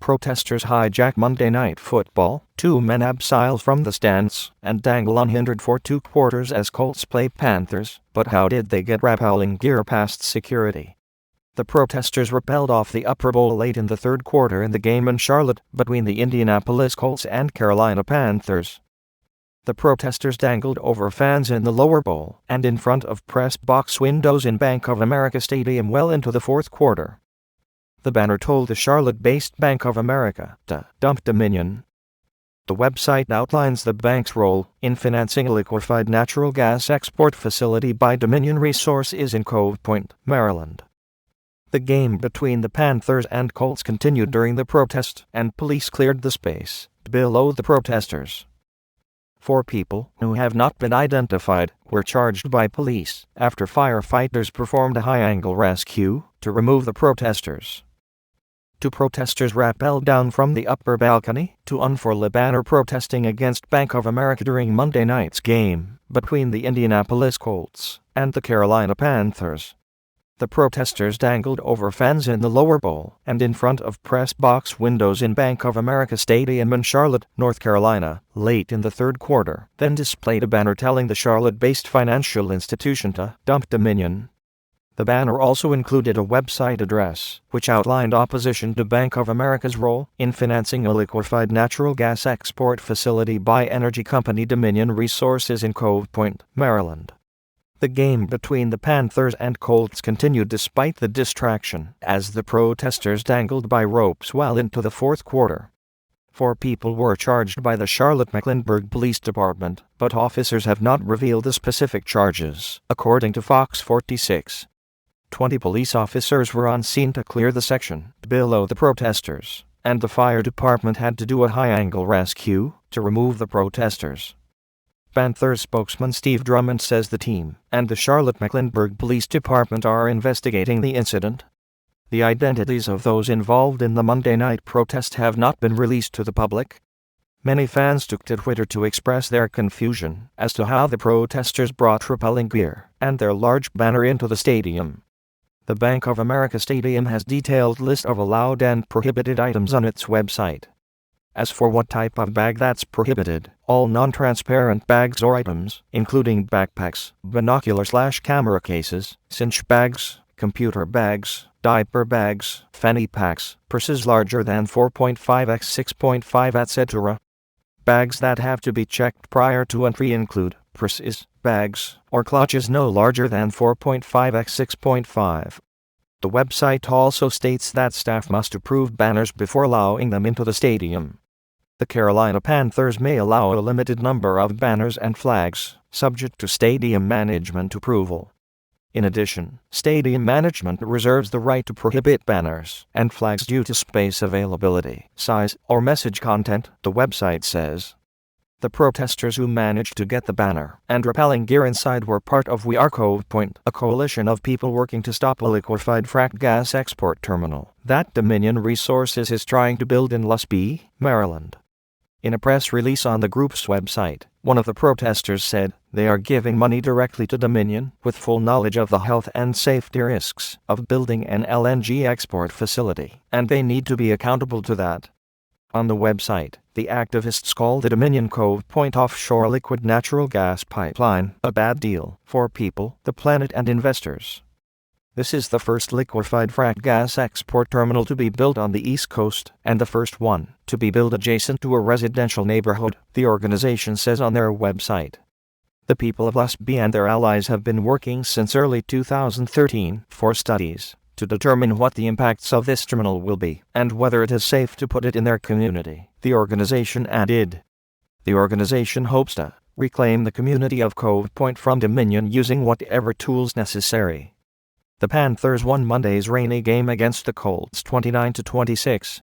Protesters hijack Monday Night Football. Two men abseil from the stands and dangle unhindered for 2 quarters as Colts play Panthers. But how did they get rappelling gear past security? The protesters rappelled off the upper bowl late in the third quarter in the game in Charlotte between the Indianapolis Coalts and Carolina Panthers. The protesters dangled over fans in the lower bowl and in front of press box windows in Bank of America Stadium well into the fourth quarter. The banner told the Charlotte-based Bank of America to dump Dominion. The website outlines the bank's role in financing a liquefied natural gas export facility by Dominion Resources in Cove Point, Maryland. The game between the Panthers and Colts continued during the protest, and police cleared the space below the protesters. 4 people, who have not been identified, were charged by police after firefighters performed a high-angle rescue to remove the protesters. 2 protesters rappelled down from the upper balcony to unfurl a banner protesting against Bank of America during Monday night's game between the Indianapolis Coalts and the Carolina Panthers. The protesters dangled over fans in the lower bowl and in front of press box windows in Bank of America Stadium in Charlotte, North Carolina, late in the third quarter, then displayed a banner telling the Charlotte-based financial institution to dump Dominion. The banner also included a website address, which outlined opposition to Bank of America's role in financing a liquefied natural gas export facility by energy company Dominion Resources in Cove Point, Maryland. The game between the Panthers and Colts continued despite the distraction, as the protesters dangled by ropes well into the fourth quarter. 4 people were charged by the Charlotte-Mecklenburg Police Department, but officers have not revealed the specific charges, according to Fox 46. 20 police officers were on scene to clear the section below the protesters, and the fire department had to do a high-angle rescue to remove the protesters. Panthers spokesman Steve Drummond says the team and the Charlotte-Mecklenburg Police Department are investigating the incident. The identities of those involved in the Monday night protest have not been released to the public. Many fans took to Twitter to express their confusion as to how the protesters brought rappelling gear and their large banner into the stadium. The Bank of America Stadium has detailed list of allowed and prohibited items on its website. As for what type of bag that's prohibited, all non-transparent bags or items, including backpacks, binocular/camera cases, cinch bags, computer bags, diaper bags, fanny packs, purses larger than 4.5x 6.5 etc. Bags that have to be checked prior to entry include purses, bags, or clutches no larger than 4.5x 6.5. The website also states that staff must approve banners before allowing them into the stadium. The Carolina Panthers may allow a limited number of banners and flags, subject to stadium management approval. In addition, stadium management reserves the right to prohibit banners and flags due to space availability, size, or message content, the website says. The protesters who managed to get the banner and rappelling gear inside were part of We Are Cove Point, a coalition of people working to stop a liquefied fracked gas export terminal that Dominion Resources is trying to build in Lusby, Maryland. In a press release on the group's website, one of the protesters said they are giving money directly to Dominion with full knowledge of the health and safety risks of building an LNG export facility, and they need to be accountable to that. On the website, the activists call the Dominion Cove Point offshore liquid natural gas pipeline a bad deal for people, the planet, and investors. This is the first liquefied fracked gas export terminal to be built on the East Coast, and the first one to be built adjacent to a residential neighborhood, the organization says on their website. The people of Lusby and their allies have been working since early 2013 for studies to determine what the impacts of this terminal will be and whether it is safe to put it in their community, the organization added. The organization hopes to reclaim the community of Cove Point from Dominion using whatever tools necessary. The Panthers won Monday's rainy game against the Colts 29-26.